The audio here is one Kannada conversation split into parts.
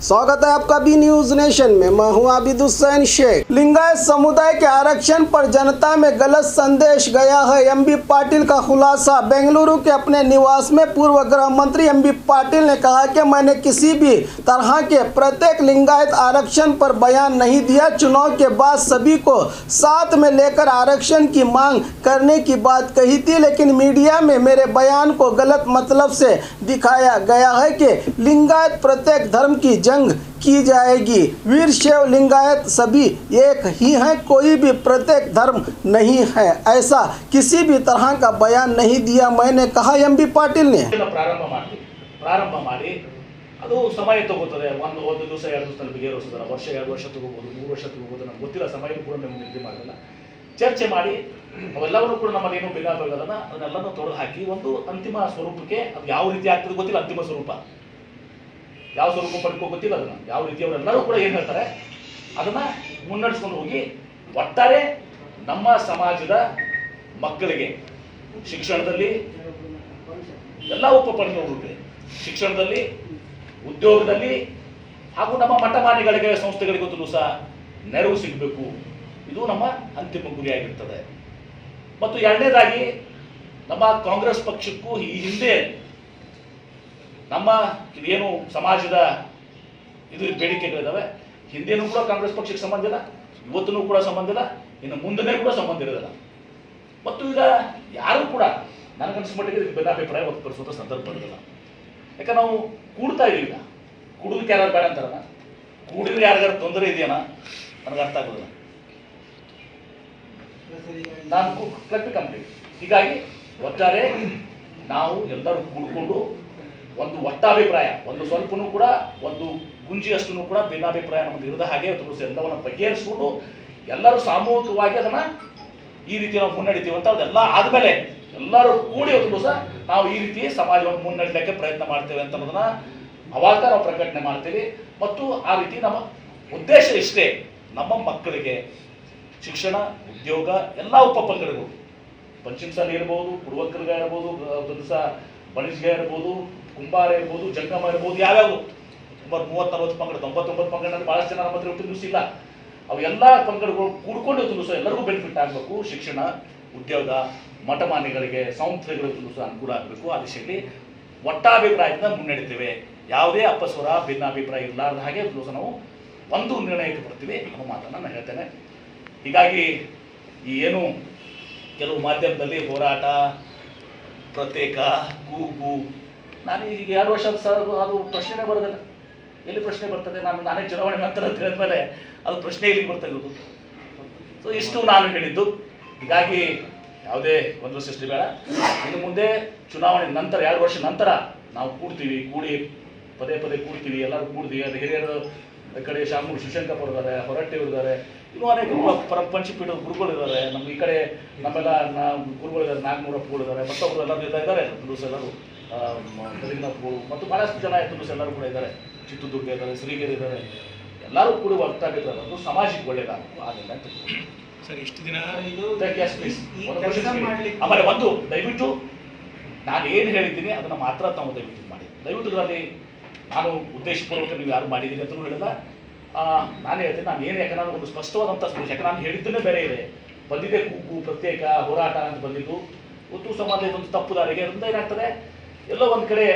स्वागत है आपका बी न्यूज नेशन में। मैं हूं आबिद हुसैन शेख। लिंगायत समुदाय के आरक्षण पर जनता में गलत संदेश गया है। एमबी पाटिल का खुलासा। बेंगलुरु के अपने निवास में पूर्व गृह मंत्री एमबी पाटिल ने कहा कि मैंने किसी भी तरह के प्रत्येक लिंगायत आरक्षण पर बयान नहीं दिया। चुनाव के बाद सभी को साथ में लेकर आरक्षण की मांग करने की बात कही थी, लेकिन मीडिया में मेरे बयान को गलत मतलब से दिखाया गया है कि लिंगायत प्रत्येक धर्म की जंग की जाएगी। वीर शैव लिंगायत सभी एक ही हैं, कोई भी प्रत्येक धर्म नहीं है, ऐसा किसी भी तरह का बयान नहीं दिया मैंने, कहा एमबी पाटिल ने। ಪ್ರಾರಂಭ ಮಾಡಿ ಅದು ಸಮಯ ತಗೋತದೆ। ಒಂದು ದಿವಸ ಎರಡು ದಿವಸದಲ್ಲಿ ಬಗೆಹರಿಸೋದಲ್ಲ, ವರ್ಷ ಎರಡು ವರ್ಷ ತಗೋಬಹುದು, 3 ವರ್ಷ ತಗೋಬಹುದು, ನಮ್ಗೆ ಗೊತ್ತಿಲ್ಲ. ಸಮಯ ಕೂಡ ನಾವು ನಿಗದಿ ಮಾಡಲ್ಲ, ಚರ್ಚೆ ಮಾಡಿ ಅವೆಲ್ಲವನ್ನೂ ಕೂಡ ನಮ್ಮಲ್ಲಿ ಏನು ಭಿನ್ನಾಭಿಪ್ರಾಯಗಳನ್ನ ಅದನ್ನೆಲ್ಲನೂ ತೊಡೆದು ಹಾಕಿ ಒಂದು ಅಂತಿಮ ಸ್ವರೂಪಕ್ಕೆ ಅದು ಯಾವ ರೀತಿ ಆಗ್ತದೆ ಗೊತ್ತಿಲ್ಲ. ಅಂತಿಮ ಸ್ವರೂಪ ಯಾವ ಸ್ವರೂಪ ಪಡ್ಕೋ ಗೊತ್ತಿಲ್ಲ. ಅದನ್ನ ಯಾವ ರೀತಿ ಅವರೆಲ್ಲರೂ ಕೂಡ ಏನು ಹೇಳ್ತಾರೆ ಅದನ್ನ ಮುನ್ನಡೆಸ್ಕೊಂಡು ಹೋಗಿ ಒಟ್ಟಾರೆ ನಮ್ಮ ಸಮಾಜದ ಮಕ್ಕಳಿಗೆ ಶಿಕ್ಷಣದಲ್ಲಿ ಎಲ್ಲ ಉಪಪನ್ಯಾಸಗಳಿಗೆ, ಶಿಕ್ಷಣದಲ್ಲಿ, ಉದ್ಯೋಗದಲ್ಲಿ ಹಾಗೂ ನಮ್ಮ ಮಠಮಾನ್ಯಗಳಿಗೆ, ಸಂಸ್ಥೆಗಳಿಗೂ ಸಹ ನೆರವು ಸಿಗಬೇಕು. ಇದು ನಮ್ಮ ಅಂತಿಮ ಗುರಿಯಾಗಿರ್ತದೆ. ಮತ್ತು ಎರಡನೇದಾಗಿ ನಮ್ಮ ಕಾಂಗ್ರೆಸ್ ಪಕ್ಷಕ್ಕೂ ಈ ಹಿಂದೆ ನಮ್ಮ ಏನು ಸಮಾಜದ ಇದು ಬೇಡಿಕೆಗಳಿದ್ದಾವೆ, ಹಿಂದೆನೂ ಕೂಡ ಕಾಂಗ್ರೆಸ್ ಪಕ್ಷಕ್ಕೆ ಸಂಬಂಧ ಇಲ್ಲ, ಇವತ್ತೂ ಕೂಡ ಸಂಬಂಧ ಇಲ್ಲ, ಇನ್ನು ಮುಂದೆನೇ ಕೂಡ ಸಂಬಂಧ ಇರೋದಿಲ್ಲ. ಮತ್ತು ಈಗ ಯಾರು ಕೂಡ ನನಗನ್ನಿಸ್ ಮಟ್ಟಿಗೆ ಇದಕ್ಕೆ ಭಿನ್ನಾಭಿಪ್ರಾಯ ವ್ಯಕ್ತಪಡಿಸುವಂಥ ಸಂದರ್ಭ ಬರೋದಿಲ್ಲ. ಯಾಕಂದ್ರೆ ನಾವು ಕೂಡ್ತಾ ಇದೀವಿ. ಈಗ ಕುಡಿದಕ್ಕೆ ಯಾರು ಬೇಡ ಅಂತಾರಲ್ಲ, ಕೂಡಿದ್ರೆ ಯಾರಿಗಾರು ತೊಂದರೆ ಇದೆಯಾ ನನಗೆ ಅರ್ಥ ಆಗೋದಿಲ್ಲ. ನಾನು ಕಂಪ್ಲೀಟ್. ಹೀಗಾಗಿ ಒಟ್ಟಾರೆ ನಾವು ಎಲ್ಲರೂ ಕೂಡ್ಕೊಂಡು ಒಂದು ಒಟ್ಟಾಭಿಪ್ರಾಯ, ಒಂದು ಸ್ವಲ್ಪನೂ ಕೂಡ ಒಂದು ಗುಂಜಿಯಷ್ಟು ಕೂಡ ಭಿನ್ನಾಭಿಪ್ರಾಯ ನಮ್ಮದು ಇರದ ಹಾಗೆ ಎಲ್ಲವನ್ನ ಬಗೆಹರಿಸಿಕೊಂಡು ಎಲ್ಲರೂ ಸಾಮೂಹಿಕವಾಗಿ ಅದನ್ನ ಈ ರೀತಿ ನಾವು ಮುನ್ನಡಿತೀವಿ ಅಂತ ಅದೆಲ್ಲ ಆದ್ಮೇಲೆ ಎಲ್ಲರೂ ಕೂಡಿ ಒಂದು ಸಹ ನಾವು ಈ ರೀತಿ ಸಮಾಜವನ್ನು ಮುನ್ನಡೆಯಲಿಕ್ಕೆ ಪ್ರಯತ್ನ ಮಾಡ್ತೇವೆ ಅಂತ ಅನ್ನೋದನ್ನ ಅವಾಗ ನಾವು ಪ್ರಕಟಣೆ ಮಾಡ್ತೀವಿ. ಮತ್ತು ಆ ರೀತಿ ನಮ್ಮ ಉದ್ದೇಶ ಇಷ್ಟೇ, ನಮ್ಮ ಮಕ್ಕಳಿಗೆ ಶಿಕ್ಷಣ, ಉದ್ಯೋಗ ಎಲ್ಲ ಉಪಪಂಗಡಗಳು, ಪಂಚಮಸಾಲಿ ಇರ್ಬೋದು, ಕುಡುವಕ್ಕರ್ಗ ಇರ್ಬೋದು, ಬಣಿಜ್ಗ ಇರ್ಬೋದು, ಕುಂಬಾರ ಇರ್ಬೋದು, ಜಂಗಮ ಇರ್ಬೋದು, ಯಾವ್ಯಾವುದು 30-40 ಪಂಗಡ, 99 ಪಂಗಡದಲ್ಲಿ ಬಹಳಷ್ಟು ಜನ ನಮ್ಮ ಹತ್ರ ಇವತ್ತು ಇಲ್ಲ. ಅವು ಎಲ್ಲ ಪಂಗಡಗಳು ಕೂಡ್ಕೊಂಡು ಇವತ್ತು ಸಹ ಎಲ್ಲರಿಗೂ ಬೆನಿಫಿಟ್ ಆಗಬೇಕು. ಶಿಕ್ಷಣ, ಉದ್ಯೋಗ, ಮಠಮಾನ್ಯಗಳಿಗೆ, ಸಂಸ್ಥೆಗಳಿಗೂ ಸಹ ಅನುಕೂಲ ಆಗಬೇಕು. ಆ ದಿಶೆಯಲ್ಲಿ ಒಟ್ಟಾಭಿಪ್ರಾಯದಿಂದ ಮುನ್ನಡೆತೇವೆ. ಯಾವುದೇ ಅಪಸ್ವರ, ಭಿನ್ನಾಭಿಪ್ರಾಯ ಇರಲಾರ್ದ ಹಾಗೆ ನಾವು ಒಂದು ನಿರ್ಣಯಕ್ಕೆ ಬರ್ತೀವಿ ಅನ್ನೋ ಮಾತನ್ನು ನಾನು ಹೇಳ್ತೇನೆ. ಹೀಗಾಗಿ ಈ ಏನು ಕೆಲವು ಮಾಧ್ಯಮದಲ್ಲಿ ಹೋರಾಟ, ಪ್ರತ್ಯೇಕ, ಕೂಗು, ನಾನು ಈಗ 2 ವರ್ಷ ಅದು ಪ್ರಶ್ನೆನೇ ಬರೋದಿಲ್ಲ. ಎಲ್ಲಿ ಪ್ರಶ್ನೆ ಬರ್ತದೆ? ನಾನೇ ಚುನಾವಣೆ ನಂತರ ಅಂತ ಹೇಳಿದ್ಮೇಲೆ ಅದು ಪ್ರಶ್ನೆ ಇಲ್ಲಿ ಬರ್ತಾ ಇರೋದು. ಸೊ ಇಷ್ಟು ನಾನು ಹೇಳಿದ್ದು. ಹೀಗಾಗಿ ಯಾವುದೇ ಒಂದು ಸೃಷ್ಟಿ ಬೇಡ. ಇನ್ನು ಮುಂದೆ ಚುನಾವಣೆ ನಂತರ 2 ವರ್ಷ ನಂತರ ನಾವು ಕೂಡ್ತೀವಿ, ಪದೇ ಕೂಡ್ತೀವಿ, ಎಲ್ಲರೂ ಕೂಡ್ತೀವಿ. ಅದು ಹಿರಿಯರು ಈ ಕಡೆ ಶಾಮೂರು ಶಿವಶಂಕರ್ ಇದ್ದಾರೆ, ಹೊರಟ್ಟಿ ಇದ್ದಾರೆ, ಇನ್ನೂ ಅನೇಕ ಪಂಚಪೀಠದ ಗುರುಗಳಿದ್ದಾರೆ. ನಮ್ಮ ಈ ಕಡೆ ನಮ್ಮೆಲ್ಲ ಗುರುಗಳಿದ್ದಾರೆ, ನಾಗನೂರಪ್ಪಗಳಿದ್ದಾರೆ, ಮತ್ತೊಬ್ಬರು ಎಲ್ಲರೂ ಇದ್ದಾರೆ, ಎಲ್ಲರೂ ಗದಗಿನಪ್ಪಗಳು ಮತ್ತು ಬಹಳಷ್ಟು ಜನ ಎಲ್ಲರೂ ಕೂಡ ಇದ್ದಾರೆ. ಚಿತ್ರದುರ್ಗ ಇದ್ದಾರೆ, ಶ್ರೀಗಿರಿ ಇದ್ದಾರೆ, ಎಲ್ಲರೂ ಕೂಡ ಒಟ್ಟಾಗಿದ್ದಾರೆ. ಅದು ಸಮಾಜಕ್ಕೆ ಒಳ್ಳೆಯದಾಗಬೇಕು. ಆಗಲ್ಲ ಅಂತ ಸರ್, ಇಷ್ಟು ದಿನ ಆಮೇಲೆ ಒಂದು ದಯವಿಟ್ಟು ನಾನು ಏನು ಹೇಳಿದ್ದೀನಿ ಅದನ್ನು ಮಾತ್ರ ತಾವು ದಯವಿಟ್ಟು ಮಾಡಿ. ದಯವಿಟ್ಟು ಅದರಲ್ಲಿ ನಾನು ಉದ್ದೇಶಪೂರ್ವಕ ನೀವು ಯಾರು ಮಾಡಿದ್ದೀನಿ ಅಂತಲೂ ಹೇಳಿಲ್ಲ. ನಾನು ಹೇಳ್ತೀನಿ, ನಾನು ಏನು ಯಾಕೆ ನಾನು ಒಂದು ಸ್ಪಷ್ಟವಾದಂಥ ಸಂದೇಶ, ಯಾಕೆ ನಾನು ಹೇಳಿದ್ದನ್ನೇ ಬೇರೆ ಇದೆ. ಬಂದಿದೆ ಕೂಗು, ಪ್ರತ್ಯೇಕ, ಹೋರಾಟ ಅಂತ ಬಂದಿದ್ದು ಒತ್ತು ಸಂಬಂಧ ಇದೊಂದು ತಪ್ಪು ದಾರಿಗೆ ಅದರಿಂದ ಏನಾಗ್ತದೆ, ಎಲ್ಲೋ ಒಂದು ಕಡೆ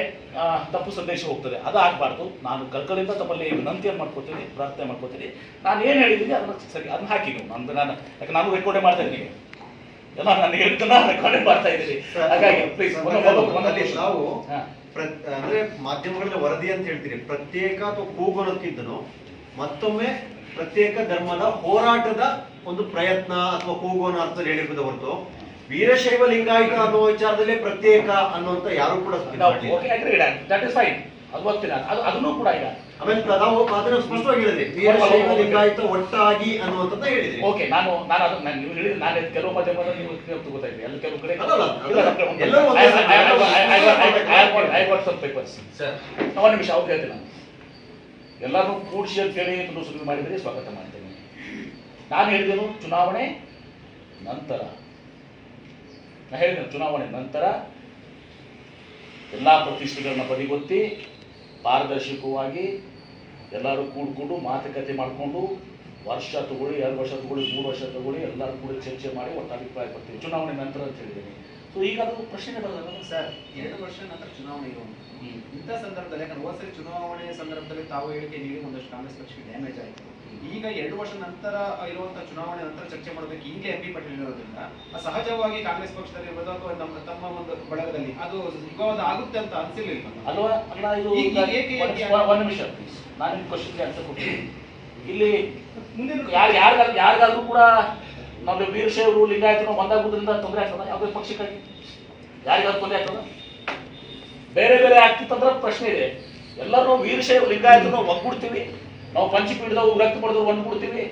ತಪ್ಪು ಸಂದೇಶ ಹೋಗ್ತದೆ. ಅದು ಆಗಬಾರ್ದು. ನಾನು ಕಳ್ಕಳಿಂದ ತಮ್ಮಲ್ಲಿ ವಿನಂತಿಯನ್ನು ಮಾಡ್ಕೋತೀನಿ, ಪ್ರಾರ್ಥನೆ ಮಾಡ್ಕೋತೀನಿ. ನಾನು ಏನು ಹೇಳಿದ್ದೀನಿ ಅದನ್ನು ಸರಿ ಅದನ್ನ ಹಾಕಿ ನೀವು ನಾನು ಯಾಕೆ ನಾನು ರೆಕಾರ್ಡೇ ಮಾಡ್ತಾ ಇದ್ದೀನಿ, ಎಲ್ಲ ನಾನು ಹೇಳಿದ್ದನ್ನ ರೆಕಾರ್ಡೇ ಮಾಡ್ತಾ ಇದ್ದೀನಿ. ಹಾಗಾಗಿ ಪ್ಲೀಸ್ ನಾವು ಅಂದ್ರೆ ಮಾಧ್ಯಮಗಳಲ್ಲಿ ವರದಿ ಅಂತ ಹೇಳ್ತೀರಿ, ಪ್ರತ್ಯೇಕ ಅಥವಾ ಕೂಗು ಅನ್ನೋದಕ್ಕಿಂತನೂ ಮತ್ತೊಮ್ಮೆ ಪ್ರತ್ಯೇಕ ಧರ್ಮದ ಹೋರಾಟದ ಒಂದು ಪ್ರಯತ್ನ ಅಥವಾ ಕೂಗು ಅನ್ನೋ ಅರ್ಥದಲ್ಲಿ ಹೇಳಿರ್ಬೋದು ಹೊರತು ವೀರಶೈವ ಲಿಂಗಾಯತ ಅನ್ನೋ ವಿಚಾರದಲ್ಲಿ ಪ್ರತ್ಯೇಕ ಅನ್ನುವಂತ ಯಾರು ಕೂಡ ಅದನ್ನು ಕೂಡ ಈಗ ಆಮೇಲೆ ನಾವು ಅದನ್ನು ಸ್ಪಷ್ಟವಾಗಿ ಹೇಳಿದ್ರಿ, ವೀರಶೈವ ಲಿಂಗಾಯತ ಒಟ್ಟಾಗಿ ಅನ್ನುವಂಥದ್ದು ಹೇಳಿದ್ರಿ. ಓಕೆ, ನಾನು ಅದನ್ನ ನೀವು ಹೇಳಿದ್ರೆ ನಾನು ಕೆಲವು ಮಾಧ್ಯಮದಲ್ಲಿ ನೀವು ತಗೋತಾ ಇದ್ರಿ, ಎಲ್ಲ ಕೆಲವು ಕಡೆ ಒಂದು ನಿಮಿಷ ಅವ್ರು ಹೇಳ್ತೀನಿ. ನಾನು ಎಲ್ಲರೂ ಕೂಡಿಸಿ ಅಂತ ಹೇಳಿ ಸುದ್ದಿ ಮಾಡಿದರೆ ಸ್ವಾಗತ ಮಾಡ್ತೇನೆ. ನಾನು ಹೇಳಿದೆನು ಚುನಾವಣೆ ನಂತರ, ನಾನು ಹೇಳಿದ್ದೇನೆ ಚುನಾವಣೆ ನಂತರ ಎಲ್ಲ ಪ್ರತಿಷ್ಠೆಗಳನ್ನ ಬದಿಗೊತ್ತಿ ಪಾರದರ್ಶಕವಾಗಿ ಎಲ್ಲರೂ ಕೂಡ್ಕೊಂಡು ಮಾತುಕತೆ ಮಾಡಿಕೊಂಡು ವರ್ಷ ತಗೊಳ್ಳಿ, 2 ವರ್ಷ ತಗೊಳ್ಳಿ, 3 ವರ್ಷ ತಗೊಳ್ಳಿ, ಎಲ್ಲರೂ ಕೂಡ ಚರ್ಚೆ ಮಾಡಿ ಒಟ್ಟು ಅಭಿಪ್ರಾಯ ಪಡ್ತೀವಿ ಚುನಾವಣೆ ನಂತರ ಅಂತ ಹೇಳಿದ್ದೀನಿ. ಸೊ ಈಗ ಅದು ಪ್ರಶ್ನೆ ಬರಲ್ಲ ಸರ್. 2 ವರ್ಷ ನಂತರ ಚುನಾವಣೆ ಇರುವಂತ ಇಂಥ ಸಂದರ್ಭದಲ್ಲಿ, ಯಾಕಂದ್ರೆ ಹೋದ್ಸರಿ ಚುನಾವಣೆ ಸಂದರ್ಭದಲ್ಲಿ ತಾವು ಹೇಳಿಕೆ ನೀಡಿ ಒಂದಷ್ಟು ಕಾಂಗ್ರೆಸ್ ಪಕ್ಷಕ್ಕೆ ಡ್ಯಾಮೇಜ್ ಆಯಿತು. ಈಗ 2 ವರ್ಷ ನಂತರ ಇರುವಂತಹ ಚುನಾವಣೆ ನಂತರ ಚರ್ಚೆ ಮಾಡೋದಕ್ಕೆ ಈಗಲೇ MP ಪಾಟೀಲ್ ಇರೋದ್ರಿಂದ ಸಹಜವಾಗಿ ಕಾಂಗ್ರೆಸ್ ಪಕ್ಷದಲ್ಲಿ ಇರ್ಬೋದು ಅಥವಾ ತಮ್ಮ ಒಂದು ಬಳಗದಲ್ಲಿ ಅದು ವಿವಾದ ಆಗುತ್ತೆ ಅಂತ ಅನ್ಸಿರ್ಲಿಲ್ಲ ಅಲ್ವಾ? ಅಲ್ಲ, ಇದು ಒಂದು ನಿಮಿಷ ಪ್ಲೀಸ್, ನಾನು ನಿಮ್ಮ ಕ್ವಶನ್ಗೆ ಆನ್ಸರ್ ಕೊಡ್ತೀನಿ. ಇಲ್ಲಿ ಯಾರಿಗಾದ್ರೂ ಕೂಡ ನಾವು ವೀರಶೈವರು ಲಿಂಗಾಯತರು ಒಂದಾಗುವುದರಿಂದ ತೊಂದರೆ ಆಗ್ತದ? ಯಾವುದೇ ಪಕ್ಷಕ್ಕಾಗಿ ಯಾರಿಗಾದ್ರೂ ತೊಂದರೆ ಆಗ್ತದ? ಬೇರೆ ಬೇರೆ ಆಗ್ತಿತ್ತಂದ್ರೆ ಪ್ರಶ್ನೆ ಇದೆ. ಎಲ್ಲರೂ ವೀರಶೈವ ಲಿಂಗಾಯತರು ಒಗ್ಗೂಡ್ತೀವಿ, ನಾವು ಪಂಚಪೀಠದವ್ರು ವ್ಯಕ್ತಪಡಿದವ್ರು ಒಂದ್ಬಿಡ್ತೀವಿ,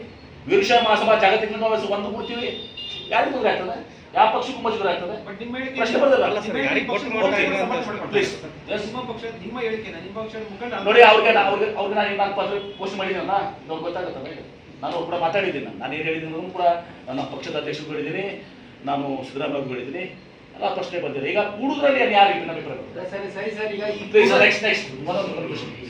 ವೀರಶೈವ ಮಹಾಸಭಾ ಜಾಗತಿಕ ಒಂದ್ಬಿಡ್ತೀವಿ. ಯಾರಿಗೆ ತೊಂದರೆ ಆಗ್ತದೆ? ಯಾವ ಪಕ್ಷಕ್ಕೂ ಮಜೂರು ಆಗ್ತದೆ? ಪ್ರಶ್ನೆ ಬರೋದಿಲ್ಲ. ನೋಡಿ, ಅವ್ರಿಗೆ ನಾನು ಪೋಸ್ಟ್ ಮಾಡಿದ್ದೀನಲ್ಲ, ಇವಾಗ ಗೊತ್ತಾಗುತ್ತಲ್ಲ. ನಾನು ಅವ್ರು ಕೂಡ ಮಾತಾಡಿದ್ದೀನಿ. ನಾನು ಏನು ಹೇಳಿದ್ದೀನಿ ಕೂಡ ನನ್ನ ಪಕ್ಷದ ಅಧ್ಯಕ್ಷರು ಹೇಳಿದ್ದೀನಿ, ನಾನು ಸಿದ್ದರಾಮಯ್ಯ ಹೇಳಿದ್ದೀನಿ, ಎಲ್ಲ ಪ್ರಶ್ನೆ ಬಂದಿದೆ. ಈಗ ಕೂಡುದ್ರಲ್ಲಿ ಯಾರು ಅಭಿಪ್ರಾಯ?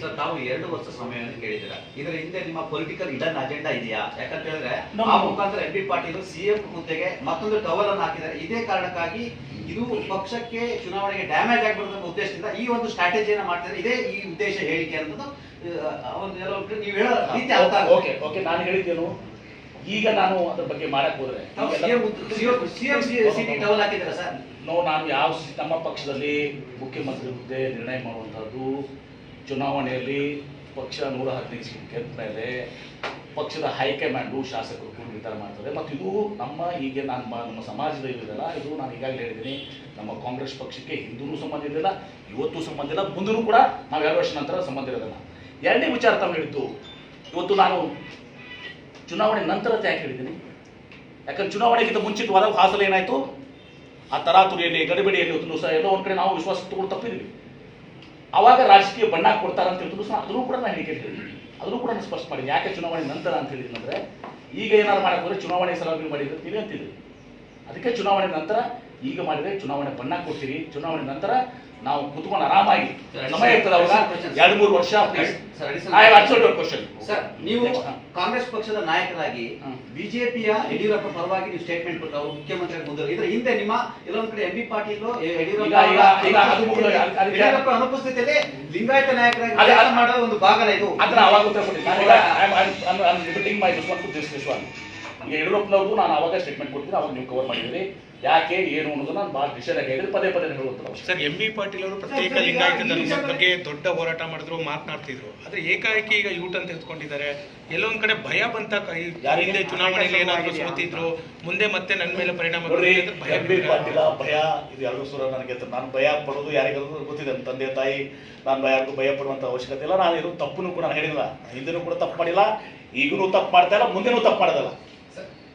ಸರ್, ತಾವು 2 ವರ್ಷ ಸಮಯವನ್ನು ಕೇಳಿದ್ದೀರಾ. ಇದರ ಹಿಂದೆ ನಿಮ್ಮ ಪೊಲಿಟಿಕಲ್ ಇಡನ್ ಅಜೆಂಡಾ ಇದೆಯಾ? ಯಾಕಂತ ಹೇಳಿದ್ರೆ ಆ ಮುಖಾಂತರ MP ಪಾಟೀಲ್ CM ಹುದ್ದೆಗೆ ಮತ್ತೊಂದು ಟವಲ್ ಅನ್ನು ಹಾಕಿದ್ದಾರೆ. ಇದೇ ಕಾರಣಕ್ಕಾಗಿ ಇದು ಪಕ್ಷಕ್ಕೆ ಚುನಾವಣೆಗೆ ಡ್ಯಾಮೇಜ್ ಆಗಬಾರ್ದು ಅನ್ನೋ ಉದ್ದೇಶದಿಂದ ಈ ಒಂದು ಸ್ಟ್ರಾಟಜಿಯನ್ನ ಮಾಡ್ತಾರೆ. ಇದೇ ಈ ಉದ್ದೇಶ ಹೇಳಿಕೆ ಅನ್ನೋದು ನೀವು ಹೇಳೋ ರೀತಿ ಅರ್ಥ ಆಗುತ್ತೆ. ಓಕೆ, ನಾನು ಹೇಳಿದ್ದೇನು, ಈಗ ನಾನು ಅದ್ರ ಬಗ್ಗೆ ಮಾಡಕ್ ಹೋದ್ರೆ CM ಟವಲ್ ಹಾಕಿದ್ದೀರಾ ಸರ್? ನಾನು ಯಾವ ನಮ್ಮ ಪಕ್ಷದಲ್ಲಿ ಮುಖ್ಯಮಂತ್ರಿ ಹುದ್ದೆ ನಿರ್ಣಯ ಮಾಡುವಂಥದ್ದು ಚುನಾವಣೆಯಲ್ಲಿ ಪಕ್ಷ 115 ಸೀಟ್ ಗೆದ್ದ ಮೇಲೆ ಪಕ್ಷದ ಹೈಕಮಾಂಡು ಶಾಸಕರು ಕೂಡ ನಿರ್ಧಾರ ಮಾಡ್ತಾರೆ. ಮತ್ತು ಇದು ಹೀಗೆ ನಮ್ಮ ಸಮಾಜದ ಇದೆಯಲ್ಲ, ಇದು ನಾನು ಈಗಾಗಲೇ ಹೇಳಿದ್ದೀನಿ, ನಮ್ಮ ಕಾಂಗ್ರೆಸ್ ಪಕ್ಷಕ್ಕೆ ಹಿಂದೂ ಸಂಬಂಧ ಇರಲಿಲ್ಲ, ಇವತ್ತು ಸಂಬಂಧ ಇಲ್ಲ, ಮುಂದೂ ಕೂಡ ನಾವು 2 ವರ್ಷ ನಂತರ ಸಂಬಂಧ ಇರೋದಿಲ್ಲ. ಎರಡನೇ ವಿಚಾರ ತಾವು ಹೇಳಿದ್ದು, ಇವತ್ತು ನಾನು ಚುನಾವಣೆ ನಂತರ ಯಾಕೆ ಹೇಳಿದ್ದೀನಿ? ಯಾಕಂದ್ರೆ ಚುನಾವಣೆಗಿಂತ ಮುಂಚಿತವಾದ ಹಾಸಲ ಏನಾಯಿತು, ಆ ತರಾತುರಿಯಲ್ಲಿ ಗಡಿಬಿಡಿಯಲ್ಲಿ ಹೊತ್ತು ಸಹ ಎಲ್ಲೋ ಒಂದು ಕಡೆ ನಾವು ವಿಶ್ವಾಸ ತಗೊಂಡು ತಪ್ಪಿದ್ವಿ. ಆವಾಗ ರಾಜಕೀಯ ಬಣ್ಣ ಕೊಡ್ತಾರೆ ಅಂತ ಹೇಳ್ತಿದ್ರು ಸಹ ಅದನ್ನು ಕೂಡ ನಾನು ಹೇಳಿಕೆ ಹೇಳಿದ್ದೀನಿ, ಅದನ್ನು ಕೂಡ ನಾನು ಸ್ಪಷ್ಟ ಮಾಡಿದ್ದೀನಿ. ಯಾಕೆ ಚುನಾವಣೆ ನಂತರ ಅಂತ ಹೇಳಿದ್ದೀನಿ ಅಂದರೆ, ಈಗ ಏನಾದ್ರು ಮಾಡಕ್ಕೆ ಹೋದರೆ ಚುನಾವಣೆ ಸಲುವಾಗಿ ಮಾಡಿದ್ರೆ ನೀವೇ ಅಂತಿದ್ರಿ, ಅದಕ್ಕೆ ಚುನಾವಣೆ ನಂತರ ಈಗ ಮಾಡಿದರೆ ಚುನಾವಣೆ ಬಣ್ಣ ಕೊಡ್ತೀರಿ. ಚುನಾವಣೆ ನಂತರ ನಾವು ಕುತ್ಕೊಂಡು ಆರಾಮಾಗಿ ಸಮಯ ಇರ್ತದೆ, ಅವಾಗ 2-3 ವರ್ಷ. ಸರ್, ನೀವು ಕಾಂಗ್ರೆಸ್ ಪಕ್ಷದ ನಾಯಕರಾಗಿ ಬಿಜೆಪಿಯ ಯಡಿಯೂರಪ್ಪ ಪರವಾಗಿ ನೀವು ಸ್ಟೇಟ್ಮೆಂಟ್ ಕೊಟ್ಟು ಅವರು ಮುಖ್ಯಮಂತ್ರಿ ಮುಂದೆ, ಇದರ ಹಿಂದೆ ನಿಮ್ಮ ಎಲ್ಲೊಂದ್ ಕಡೆ MP ಪಾಟೀಲ್ ಯಡಿಯೂರಪ್ಪ ಅನುಪಸ್ಥಿತಿಯಲ್ಲಿ ಲಿಂಗಾಯತ ನಾಯಕರಾಗಿ ಮಾಡೋ ಒಂದು ಭಾಗನ ಇದು. ಅದನ್ನ ಅವಾಗ ಉತ್ತರ ಈಗ ಯಡಿಯೂರಪ್ಪನವ್ರದ್ದು ನಾನು ಅವಾಗ ಸ್ಟೇಟ್ಮೆಂಟ್ ಕೊಡ್ತೀನಿ, ಅವಾಗ ನೀವು ಕವರ್ ಮಾಡಿದ್ರಿ. ಯಾಕೆ ಏನು ಅನ್ನೋದನ್ನ ನಾನು ಭಾಳ ವಿಷಯ ಹೇಳಿದ್ರೆ ಪದೇ ಹೇಳುವಂತ ಸರ್. MB ಪಾಟೀಲ್ ಅವರು ಪ್ರತ್ಯೇಕ ಲಿಂಗಾಯತ ಧರ್ಮದ ಬಗ್ಗೆ ದೊಡ್ಡ ಹೋರಾಟ ಮಾಡಿದ್ರು, ಮಾತನಾಡ್ತಿದ್ರು. ಆದ್ರೆ ಏಕಾಏಕಿ ಈಗ ಯೂಟರ್ನ್ ತೆಗೆದುಕೊಂಡಿದ್ದಾರೆ. ಎಲ್ಲೊಂದ್ ಕಡೆ ಭಯ ಬಂತ, ಹಿಂದೆ ಚುನಾವಣೆಯಲ್ಲಿ ಏನಾದ್ರು ಸೋತಿದ್ರು, ಮುಂದೆ ಮತ್ತೆ ನನ್ನ ಮೇಲೆ ಪರಿಣಾಮ ಪಾಟೀಲ ಭಯ ಇದು ಎರಡು ಸುರ ನನಗೆ. ನಾನು ಭಯ ಪಡೋದು ಯಾರಿಗಾದ್ರೂ ಗೊತ್ತಿದೆ, ನನ್ನ ತಂದೆ ತಾಯಿ, ನಾನು ಭಯ ಪಡುವಂತ ಅವಶ್ಯಕತೆ ಇಲ್ಲ. ನಾನು ಇದು ತಪ್ಪನ್ನು ಕೂಡ ನಾನು ಹೇಳಿಲ್ಲ, ಹಿಂದೆನೂ ಕೂಡ ತಪ್ಪು ಮಾಡಿಲ್ಲ, ಈಗಲೂ ತಪ್ಪು ಮಾಡ್ತಾ ಇಲ್ಲ, ಮುಂದೆನೂ ತಪ್ಪು ಮಾಡೋದಲ್ಲ.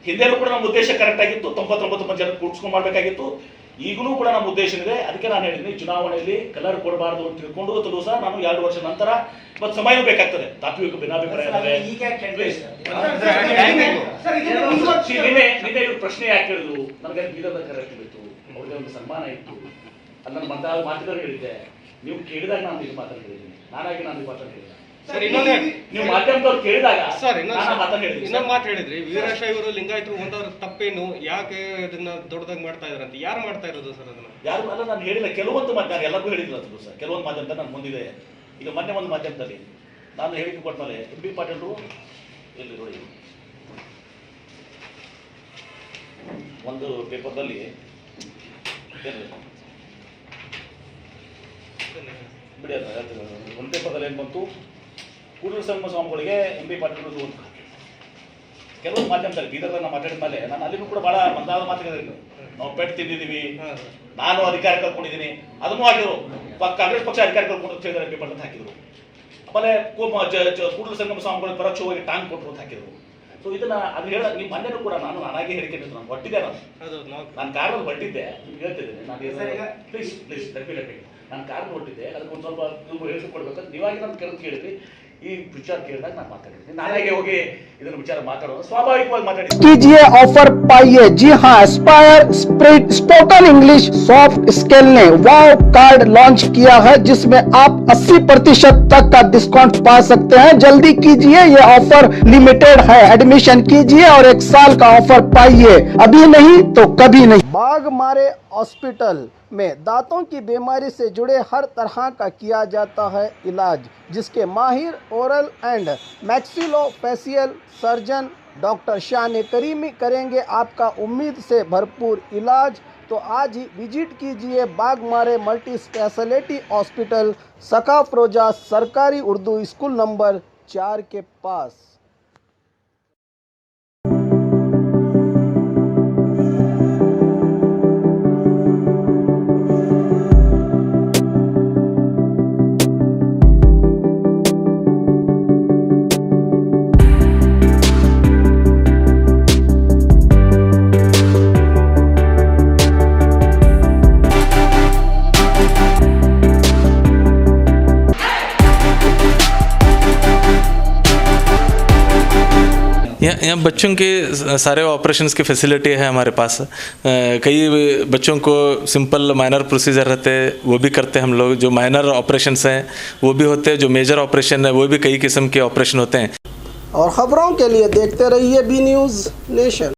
ಹಿಂದೆನೂ ಕೂಡ ನಮ್ಮ ಉದ್ದೇಶ ಕರೆಕ್ಟ್ ಆಗಿತ್ತು, 99 ಮಂದಿ ಜನ ಕೂಡ್ಸ್ಕೊಂಡು ಮಾಡ್ಬೇಕಾಗಿತ್ತು. ಈಗಲೂ ಕೂಡ ನಮ್ಮ ಉದ್ದೇಶ ಇದೆ. ಅದಕ್ಕೆ ನಾನು ಹೇಳಿದ್ದೀನಿ, ಚುನಾವಣೆಯಲ್ಲಿ ಕಲರ್ ಕೊಡಬಾರ್ದು ಅಂತ ತಿಳ್ಕೊಂಡು ಸಹ ನಾನು 2 ವರ್ಷ ನಂತರ ಮತ್ತೆ ಸಮಯ ಬೇಕಾಗ್ತದೆ. ತಾತ್ವಿಕ ಭಿನ್ನಾಭಿಪ್ರಾಯ ನಿನ್ನೆ ಇವ್ರು ಪ್ರಶ್ನೆ ಯಾಕೆ ಹೇಳಿದ್ರು, ನನಗೆ ಬೀದರ್ದ ಕರೆಕ್ಟ್ ಇತ್ತು, ಅವ್ರಿಗೆ ಒಂದು ಸನ್ಮಾನ ಇತ್ತು, ಅಲ್ಲಿ ನನ್ನ ಮಾತುಗಳು ಹೇಳಿದ್ದೆ. ನೀವು ಕೇಳಿದಾಗ ನಾನು ಇದು ಮಾತಾಡಿದ್ದೀನಿ, ನಾನಾಗಿ ನಾನು ಮಾತಾಡಿದ್ದೀನಿ. ನೀವು ಮಾಧ್ಯಮದವ್ರು ಕೇಳಿದಾಗ ಇನ್ನೊಂದು ಮಾತು ಹೇಳಿದ್ರಿ, ವೀರಶೈವರು ಲಿಂಗಾಯತರು ಒಂದವ್ರ ತಪ್ಪೇನು, ಯಾಕೆ ಇದನ್ನ ದೊಡ್ಡದಾಗಿ ಮಾಡ್ತಾ ಇದಾರೆ ಅಂತ. ಯಾರು ಮಾಡ್ತಾ ಇರೋದು ಸರ್ ಅದನ್ನ? ಯಾರು ಅಲ್ಲ, ನಾನು ಹೇಳಿಲ್ಲ. ಕೆಲವೊಂದು ನಾನು ಎಲ್ಲರಿಗೂ ಹೇಳಿಲ್ಲ ಅದು ಸರ್. ಕೆಲವೊಂದು ಮಾಧ್ಯಮದಲ್ಲಿ ನಾನು ಮುಂದಿದೆ. ಈಗ ಮೊನ್ನೆ ಒಂದು ಮಾಧ್ಯಮದಲ್ಲಿ ನಾನು ಹೇಳಿಕೆ ಕೊಟ್ಮೇಲೆ MB ಪಾಟೀಲ್ರು ಎಲ್ಲಿ ನೋಡಿ, ಒಂದು ಪೇಪರ್ದಲ್ಲಿ ಬಿಡಿ, ಒಂದು ಪೇಪರ್ದಲ್ಲಿ ಏನು ಬಂತು, ಕೂಡಲ ಸಂಗಮ ಸ್ವಾಮಿಗಳಿಗೆ MB ಪಾಟೀಲ್ ಅಂತ. ಕೆಲವೊಂದು ಮಾಧ್ಯಮದಲ್ಲಿ ಬೀದರ್ದಾಗ ನಾವು ಮಾತಾಡಿದ ಮೇಲೆ ನಾನು ಅಲ್ಲಿನೂ ಕೂಡ ಭಾಳ ಮಂದಾದ ಮಾತುಗಳಿದ್ರು. ನಾವು ಪೆಟ್ಟು ತಿಂದಿದ್ದೀವಿ, ನಾನು ಅಧಿಕಾರ ಕಳ್ಕೊಂಡಿದ್ದೀನಿ, ಅದನ್ನು ಹಾಕಿದ್ರು. ಕಾಂಗ್ರೆಸ್ ಪಕ್ಷ ಅಧಿಕಾರ ಕಳ್ಕೊಂಡು ಹೇಳಿದ್ರೆ MB ಪಾಟೀಲ್ ಅಂತ ಹಾಕಿದ್ರು. ಆಮೇಲೆ ಕೂಡಲ ಸಂಗಮ ಸ್ವಾಮಿಗಳಿಗೆ ಪರೋಕ್ಷವಾಗಿ ಟಾಂಗ್ ಕೊಟ್ಟರು ಅಂತ ಹಾಕಿದ್ರು. ಸೊ ಇದನ್ನ ಅದು ನಿಮ್ಮ ಮನೆಯೂ ಕೂಡ ನಾನಾಗೆ ಹೇಳಿಕೆ ನಾನು ಹೊಟ್ಟಿದ್ದೆ. ನಾನು ಕಾರಲ್ಲಿ ಹೊಟ್ಟಿದ್ದೆ, ನಿಮ್ಗೆ ಹೇಳ್ತಿದ್ದೀನಿ. ನಾನು ಪ್ಲೀಸ್ ನಾನು ಕಾರಲ್ಲಿ ಹೊಟ್ಟಿದ್ದೆ, ಅದಕ್ಕೆ ಒಂದು ಸ್ವಲ್ಪ ನೀವು ಹೇಳಿಕೊಡ್ಬೇಕಂತ ನೀವಾಗಿ ನಾನು ಕೇಳಿದ್ರಿ. ಈ ವಿಚಾರ ಕೇಳಿದಾಗ ನಾನು ಮಾತಾಡಿದ್ದೀನಿ. ನಾನಾಗೆ ಹೋಗಿ ಇದನ್ನ ವಿಚಾರ ಮಾತಾಡೋದು ಸ್ವಾಭಾವಿಕವಾಗಿ ಮಾತಾಡಿದ್ದೀನಿ. कीजिए ऑफर पाइए। जी हाँ, Aspire spoken English soft skill ने वाव कार्ड लॉन्च किया है, जिसमें आप 80% तक का डिस्काउंट पा सकते हैं। जल्दी कीजिए, ये ऑफर लिमिटेड है। एडमिशन कीजिए और 1 साल का ऑफर पाइए, अभी नहीं तो कभी नहीं। बाघ मारे हॉस्पिटल में दांतों की बीमारी से जुड़े हर तरह का किया जाता है इलाज, जिसके माहिर oral and maxillofacial surgeon doctor शान करीमी करेंगे आपका उम्मीद से भरपूर इलाज। तो आज ही विजिट कीजिए बाघमारे मल्टी स्पेशलिटी हॉस्पिटल, सकाफरोजा सरकारी उर्दू स्कूल नंबर 4 के पास। यहाँ बच्चों के सारे ऑपरेशंस की फैसिलिटी है हमारे पास। कई बच्चों को सिंपल माइनर प्रोसीजर रहते हैं वो भी करते हैं हम लोग। जो माइनर ऑपरेशंस हैं वो भी होते हैं, जो मेजर ऑपरेशन है वो भी कई किस्म के ऑपरेशन होते हैं। और खबरों के लिए देखते रहिए बी न्यूज़ नेशन।